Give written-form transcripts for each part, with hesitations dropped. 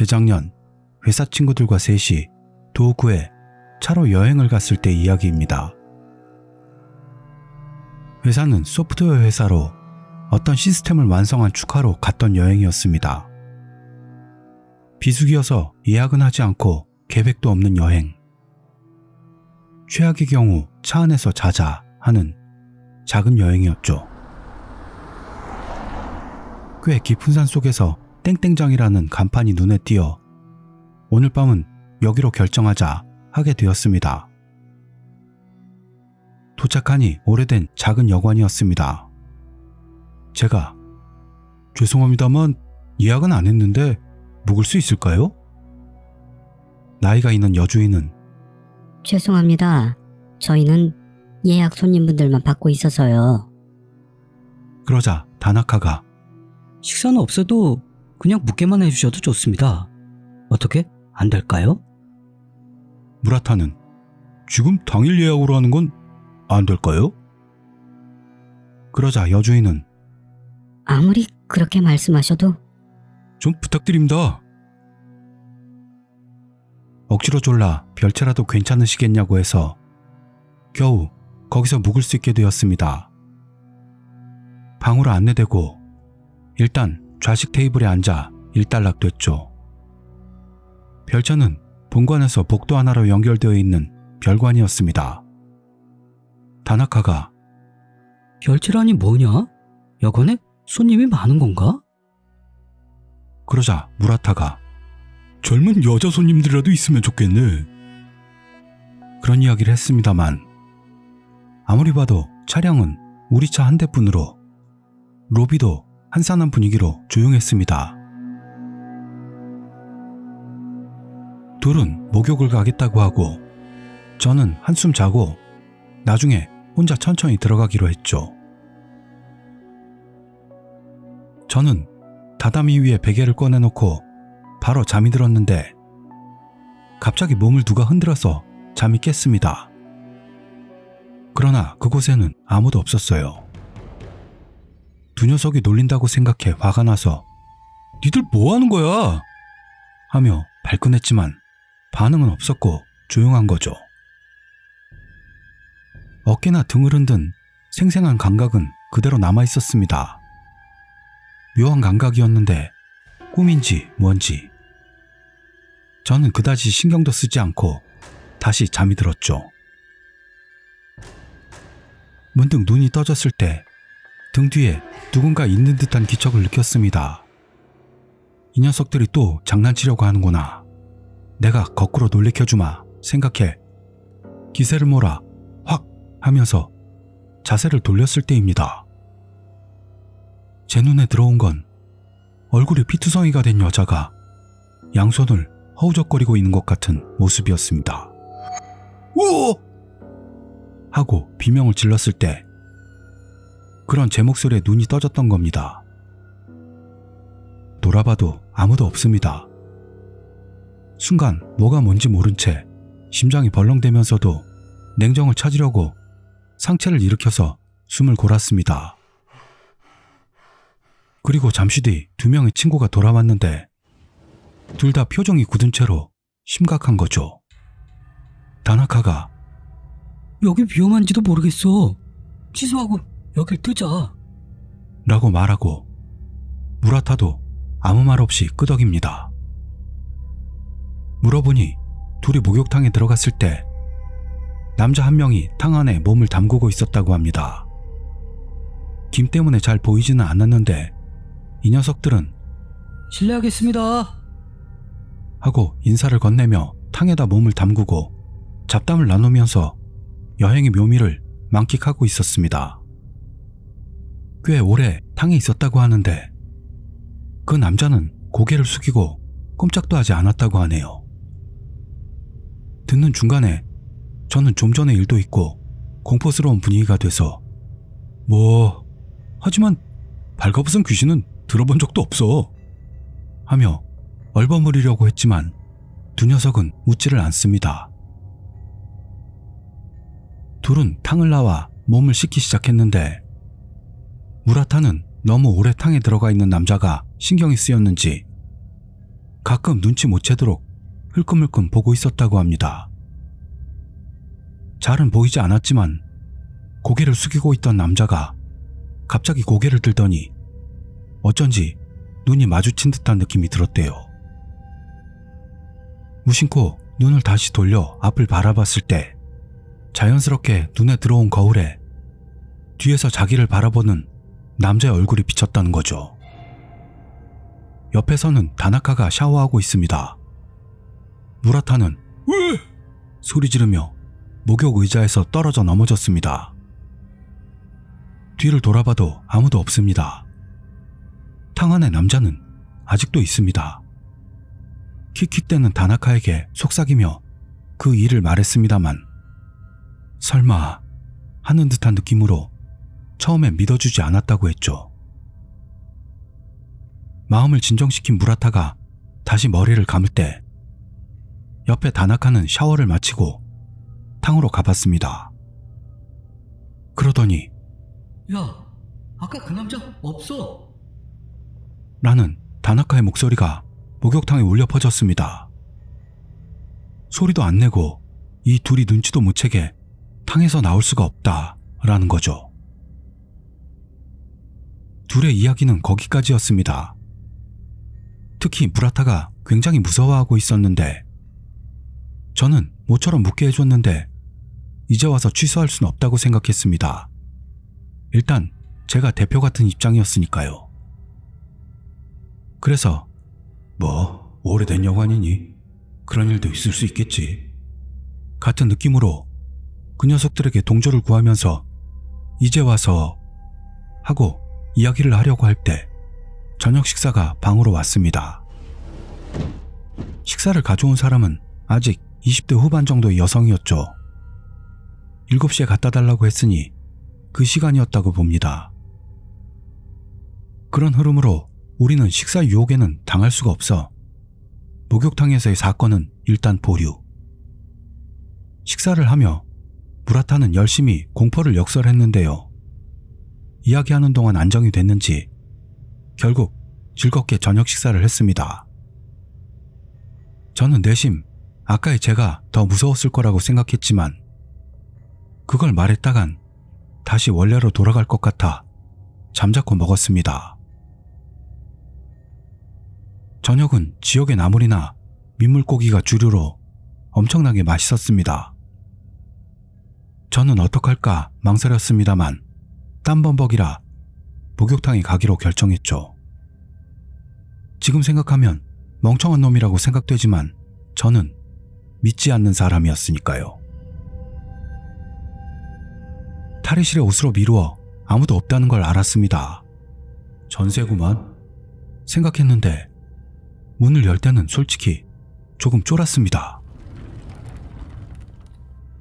재작년 회사 친구들과 셋이 도호구에 차로 여행을 갔을 때 이야기입니다. 회사는 소프트웨어 회사로 어떤 시스템을 완성한 축하로 갔던 여행이었습니다. 비수기여서 예약은 하지 않고 계획도 없는 여행. 최악의 경우 차 안에서 자자 하는 작은 여행이었죠. 꽤 깊은 산 속에서 땡땡장이라는 간판이 눈에 띄어 오늘 밤은 여기로 결정하자 하게 되었습니다. 도착하니 오래된 작은 여관이었습니다. 제가 죄송합니다만 예약은 안 했는데 묵을 수 있을까요? 나이가 있는 여주인은 죄송합니다. 저희는 예약 손님분들만 받고 있어서요. 그러자 다나카가 식사는 없어도 그냥 묵게만 해주셔도 좋습니다. 어떻게? 안 될까요? 무라타는 지금 당일 예약으로 하는 건 안 될까요? 그러자 여주인은 아무리 그렇게 말씀하셔도 좀 부탁드립니다. 억지로 졸라 별채라도 괜찮으시겠냐고 해서 겨우 거기서 묵을 수 있게 되었습니다. 방으로 안내되고 일단 좌식 테이블에 앉아 일단락됐죠. 별차는 본관에서 복도 하나로 연결되어 있는 별관이었습니다. 다나카가 별채라니 뭐냐? 여관에 손님이 많은 건가? 그러자 무라타가 젊은 여자 손님들이라도 있으면 좋겠네. 그런 이야기를 했습니다만 아무리 봐도 차량은 우리 차 한 대뿐으로 로비도 한산한 분위기로 조용했습니다. 둘은 목욕을 가겠다고 하고 저는 한숨 자고 나중에 혼자 천천히 들어가기로 했죠. 저는 다다미 위에 베개를 꺼내놓고 바로 잠이 들었는데 갑자기 몸을 누가 흔들어서 잠이 깼습니다. 그러나 그곳에는 아무도 없었어요. 두 녀석이 놀린다고 생각해 화가 나서 니들 뭐 하는 거야? 하며 발끈했지만 반응은 없었고 조용한 거죠. 어깨나 등을 흔든 생생한 감각은 그대로 남아있었습니다. 묘한 감각이었는데 꿈인지 뭔지 저는 그다지 신경도 쓰지 않고 다시 잠이 들었죠. 문득 눈이 떠졌을 때 등 뒤에 누군가 있는 듯한 기척을 느꼈습니다. 이 녀석들이 또 장난치려고 하는구나. 내가 거꾸로 놀래켜주마 생각해 기세를 몰아 확 하면서 자세를 돌렸을 때입니다. 제 눈에 들어온 건 얼굴이 피투성이가 된 여자가 양손을 허우적거리고 있는 것 같은 모습이었습니다. 오! 하고 비명을 질렀을 때 그런 제 목소리에 눈이 떠졌던 겁니다. 돌아봐도 아무도 없습니다. 순간 뭐가 뭔지 모른 채 심장이 벌렁대면서도 냉정을 찾으려고 상체를 일으켜서 숨을 골았습니다. 그리고 잠시 뒤 두 명의 친구가 돌아왔는데 둘 다 표정이 굳은 채로 심각한 거죠. 다나카가 여기 위험한지도 모르겠어. 취소하고 여길 뜨자. 라고 말하고 무라타도 아무 말 없이 끄덕입니다. 물어보니 둘이 목욕탕에 들어갔을 때 남자 한 명이 탕 안에 몸을 담그고 있었다고 합니다. 김 때문에 잘 보이지는 않았는데 이 녀석들은 실례하겠습니다 하고 인사를 건네며 탕에다 몸을 담그고 잡담을 나누면서 여행의 묘미를 만끽하고 있었습니다. 꽤 오래 탕에 있었다고 하는데 그 남자는 고개를 숙이고 꼼짝도 하지 않았다고 하네요. 듣는 중간에 저는 좀 전의 일도 있고 공포스러운 분위기가 돼서 하지만 발가벗은 귀신은 들어본 적도 없어 하며 얼버무리려고 했지만 두 녀석은 웃지를 않습니다. 둘은 탕을 나와 몸을 씻기 시작했는데 무라타는 너무 오래 탕에 들어가 있는 남자가 신경이 쓰였는지 가끔 눈치 못 채도록 흘끔흘끔 보고 있었다고 합니다. 잘은 보이지 않았지만 고개를 숙이고 있던 남자가 갑자기 고개를 들더니 어쩐지 눈이 마주친 듯한 느낌이 들었대요. 무심코 눈을 다시 돌려 앞을 바라봤을 때 자연스럽게 눈에 들어온 거울에 뒤에서 자기를 바라보는 남자의 얼굴이 비쳤다는 거죠. 옆에서는 다나카가 샤워하고 있습니다. 무라타는 왜? 소리 지르며 목욕 의자에서 떨어져 넘어졌습니다. 뒤를 돌아봐도 아무도 없습니다. 탕 안에 남자는 아직도 있습니다. 킥킥대는 다나카에게 속삭이며 그 일을 말했습니다만 설마 하는 듯한 느낌으로 처음엔 믿어주지 않았다고 했죠. 마음을 진정시킨 무라타가 다시 머리를 감을 때 옆에 다나카는 샤워를 마치고 탕으로 가봤습니다. 그러더니 야, 아까 그 남자 없어. 라는 다나카의 목소리가 목욕탕에 울려 퍼졌습니다. 소리도 안 내고 이 둘이 눈치도 못 채게 탕에서 나올 수가 없다라는 거죠. 둘의 이야기는 거기까지였습니다. 특히 무라타가 굉장히 무서워하고 있었는데 저는 모처럼 묵게 해줬는데 이제 와서 취소할 수는 없다고 생각했습니다. 일단 제가 대표 같은 입장이었으니까요. 그래서 뭐 오래된 여관이니 그런 일도 있을 수 있겠지 같은 느낌으로 그 녀석들에게 동조를 구하면서 이제 와서 하고 이야기를 하려고 할 때 저녁 식사가 방으로 왔습니다. 식사를 가져온 사람은 아직 20대 후반 정도의 여성이었죠. 7시에 갖다 달라고 했으니 그 시간이었다고 봅니다. 그런 흐름으로 우리는 식사 유혹에는 당할 수가 없어 목욕탕에서의 사건은 일단 보류. 식사를 하며 무라타는 열심히 공포를 역설했는데요. 이야기하는 동안 안정이 됐는지 결국 즐겁게 저녁 식사를 했습니다. 저는 내심 아까의 제가 더 무서웠을 거라고 생각했지만 그걸 말했다간 다시 원래로 돌아갈 것 같아 잠자코 먹었습니다. 저녁은 지역의 나물이나 민물고기가 주류로 엄청나게 맛있었습니다. 저는 어떡할까 망설였습니다만 땀범벅이라 목욕탕에 가기로 결정했죠. 지금 생각하면 멍청한 놈이라고 생각되지만 저는 믿지 않는 사람이었으니까요. 탈의실에 옷으로 미루어 아무도 없다는 걸 알았습니다. 전세구만 생각했는데 문을 열 때는 솔직히 조금 쫄았습니다.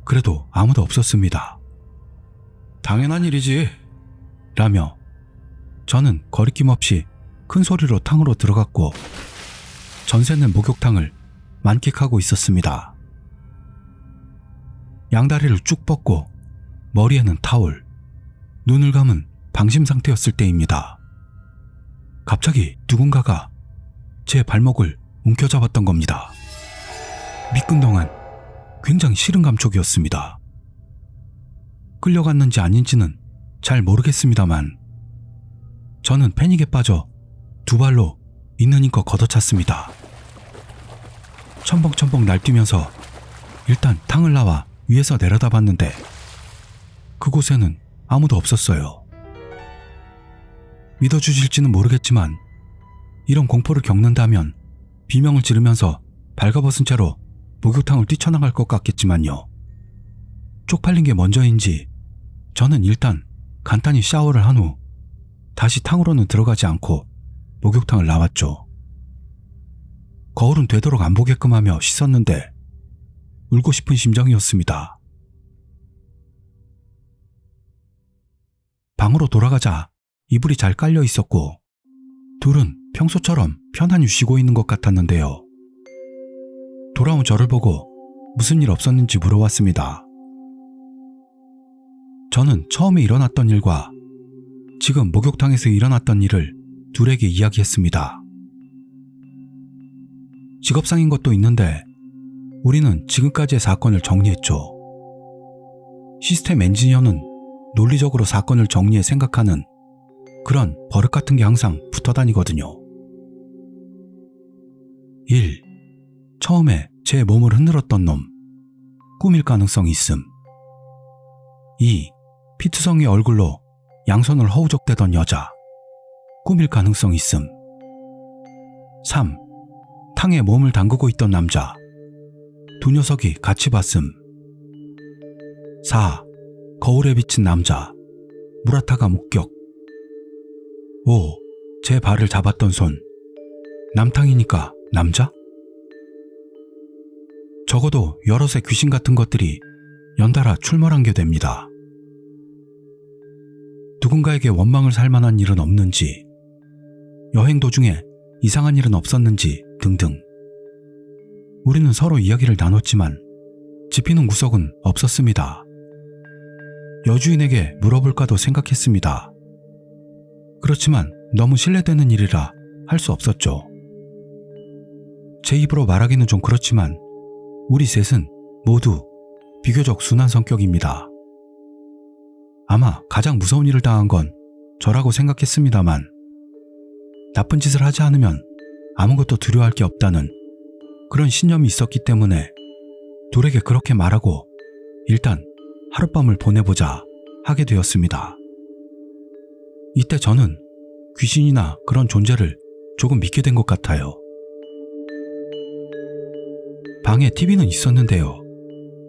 그래도 아무도 없었습니다. 당연한 일이지 라며 저는 거리낌 없이 큰 소리로 탕으로 들어갔고 전세는 목욕탕을 만끽하고 있었습니다. 양다리를 쭉 뻗고 머리에는 타올, 눈을 감은 방심 상태였을 때입니다. 갑자기 누군가가 제 발목을 움켜잡았던 겁니다. 미끈덩한 굉장히 싫은 감촉이었습니다. 끌려갔는지 아닌지는 잘 모르겠습니다만 저는 패닉에 빠져 두 발로 있는 힘껏 걷어찼습니다. 첨벙첨벙 날뛰면서 일단 탕을 나와 위에서 내려다봤는데 그곳에는 아무도 없었어요. 믿어주실지는 모르겠지만 이런 공포를 겪는다면 비명을 지르면서 발가벗은 채로 목욕탕을 뛰쳐나갈 것 같겠지만요. 쪽팔린 게 먼저인지 저는 일단 간단히 샤워를 한 후 다시 탕으로는 들어가지 않고 목욕탕을 나왔죠. 거울은 되도록 안 보게끔 하며 씻었는데 울고 싶은 심정이었습니다. 방으로 돌아가자 이불이 잘 깔려 있었고 둘은 평소처럼 편안히 쉬고 있는 것 같았는데요. 돌아온 저를 보고 무슨 일 없었는지 물어왔습니다. 저는 처음에 일어났던 일과 지금 목욕탕에서 일어났던 일을 둘에게 이야기했습니다. 직업상인 것도 있는데 우리는 지금까지의 사건을 정리했죠. 시스템 엔지니어는 논리적으로 사건을 정리해 생각하는 그런 버릇 같은 게 항상 붙어 다니거든요. 1. 처음에 제 몸을 흔들었던 놈. 꿈일 가능성이 있음. 2. 피투성이의 얼굴로 양손을 허우적대던 여자. 꿈일 가능성이 있음. 3. 탕에 몸을 담그고 있던 남자. 두 녀석이 같이 봤음. 4. 거울에 비친 남자. 무라타가 목격. 5. 제 발을 잡았던 손. 남탕이니까 남자? 적어도 여럿의 귀신 같은 것들이 연달아 출몰한 게 됩니다. 누군가에게 원망을 살 만한 일은 없는지, 여행 도중에 이상한 일은 없었는지 등등. 우리는 서로 이야기를 나눴지만 짚이는 구석은 없었습니다. 여주인에게 물어볼까도 생각했습니다. 그렇지만 너무 신뢰되는 일이라 할 수 없었죠. 제 입으로 말하기는 좀 그렇지만 우리 셋은 모두 비교적 순한 성격입니다. 아마 가장 무서운 일을 당한 건 저라고 생각했습니다만 나쁜 짓을 하지 않으면 아무것도 두려워할 게 없다는 그런 신념이 있었기 때문에 둘에게 그렇게 말하고 일단 하룻밤을 보내보자 하게 되었습니다. 이때 저는 귀신이나 그런 존재를 조금 믿게 된 것 같아요. 방에 TV는 있었는데요.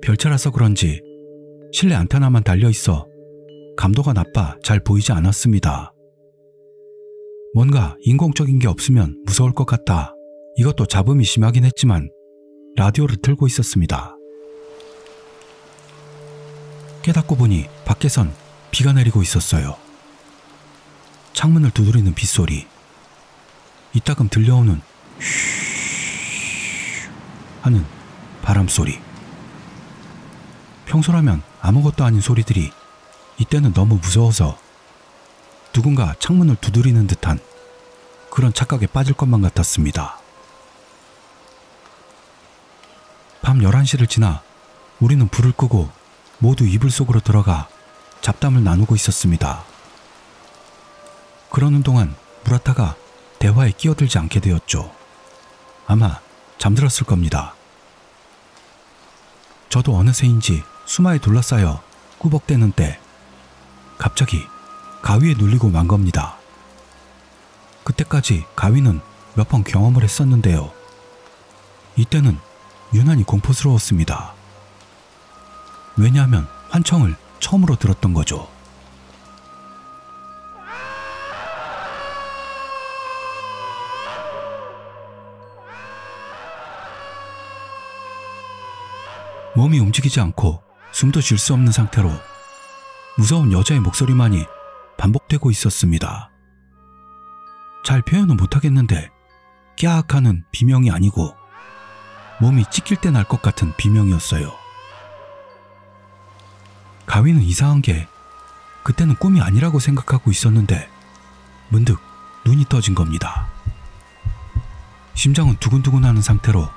별채라서 그런지 실내 안테나만 달려있어 감도가 나빠 잘 보이지 않았습니다. 뭔가 인공적인 게 없으면 무서울 것 같아 이것도 잡음이 심하긴 했지만 라디오를 틀고 있었습니다. 깨닫고 보니 밖에선 비가 내리고 있었어요. 창문을 두드리는 빗소리, 이따금 들려오는 휴 하는 바람소리. 평소라면 아무것도 아닌 소리들이 이때는 너무 무서워서 누군가 창문을 두드리는 듯한 그런 착각에 빠질 것만 같았습니다. 밤 11시를 지나 우리는 불을 끄고 모두 이불 속으로 들어가 잡담을 나누고 있었습니다. 그러는 동안 무라타가 대화에 끼어들지 않게 되었죠. 아마 잠들었을 겁니다. 저도 어느새인지 수마에 둘러싸여 꾸벅대는 때 갑자기 가위에 눌리고 만 겁니다. 그때까지 가위는 몇 번 경험을 했었는데요. 이때는 유난히 공포스러웠습니다. 왜냐하면 환청을 처음으로 들었던 거죠. 몸이 움직이지 않고 숨도 쉴 수 없는 상태로 무서운 여자의 목소리만이 반복되고 있었습니다. 잘 표현은 못하겠는데 꺄악 하는 비명이 아니고 몸이 찢길 때 날 것 같은 비명이었어요. 가위는 이상한 게 그때는 꿈이 아니라고 생각하고 있었는데 문득 눈이 떠진 겁니다. 심장은 두근두근하는 상태로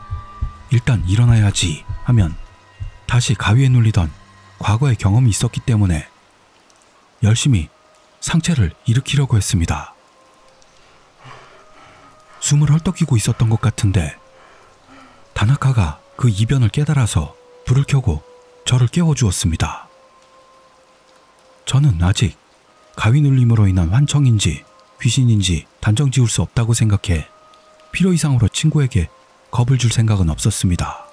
일단 일어나야지 하면 다시 가위에 눌리던 과거의 경험이 있었기 때문에 열심히 상체를 일으키려고 했습니다. 숨을 헐떡이고 있었던 것 같은데 다나카가 그 이변을 깨달아서 불을 켜고 저를 깨워주었습니다. 저는 아직 가위 눌림으로 인한 환청인지 귀신인지 단정 지을 수 없다고 생각해 필요 이상으로 친구에게 겁을 줄 생각은 없었습니다.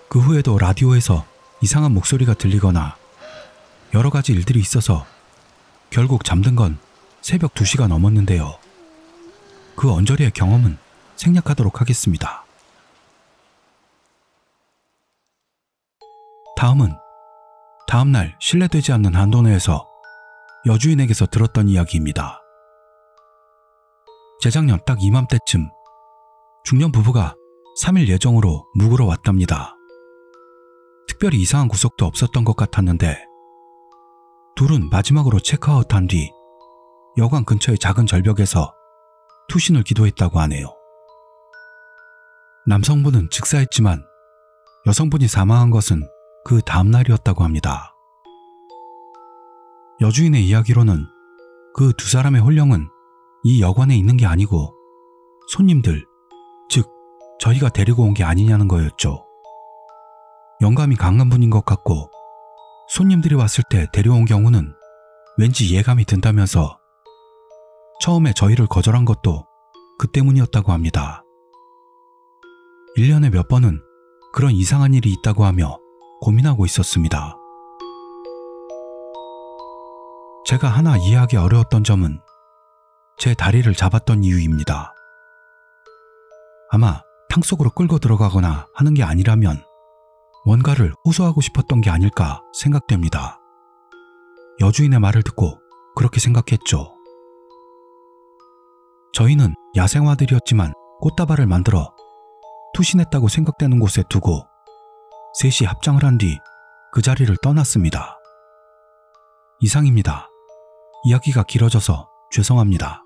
그 후에도 라디오에서 이상한 목소리가 들리거나 여러 가지 일들이 있어서 결국 잠든 건 새벽 2시가 넘었는데요. 그 언저리의 경험은 생략하도록 하겠습니다. 다음은 다음날 신뢰되지 않는 한도 내에서 여주인에게서 들었던 이야기입니다. 재작년 딱 이맘때쯤 중년 부부가 3일 예정으로 묵으러 왔답니다. 특별히 이상한 구석도 없었던 것 같았는데 둘은 마지막으로 체크아웃한 뒤 여관 근처의 작은 절벽에서 투신을 기도했다고 하네요. 남성분은 즉사했지만 여성분이 사망한 것은 그 다음 날이었다고 합니다. 여주인의 이야기로는 그 두 사람의 혼령은 이 여관에 있는 게 아니고 손님들, 즉 저희가 데리고 온 게 아니냐는 거였죠. 영감이 강한 분인 것 같고 손님들이 왔을 때 데려온 경우는 왠지 예감이 든다면서 처음에 저희를 거절한 것도 그 때문이었다고 합니다. 1년에 몇 번은 그런 이상한 일이 있다고 하며 고민하고 있었습니다. 제가 하나 이해하기 어려웠던 점은 제 다리를 잡았던 이유입니다. 아마 탕 속으로 끌고 들어가거나 하는 게 아니라면 뭔가를 호소하고 싶었던 게 아닐까 생각됩니다. 여주인의 말을 듣고 그렇게 생각했죠. 저희는 야생화들이었지만 꽃다발을 만들어 투신했다고 생각되는 곳에 두고 셋이 합장을 한 뒤 그 자리를 떠났습니다. 이상입니다. 이야기가 길어져서 죄송합니다.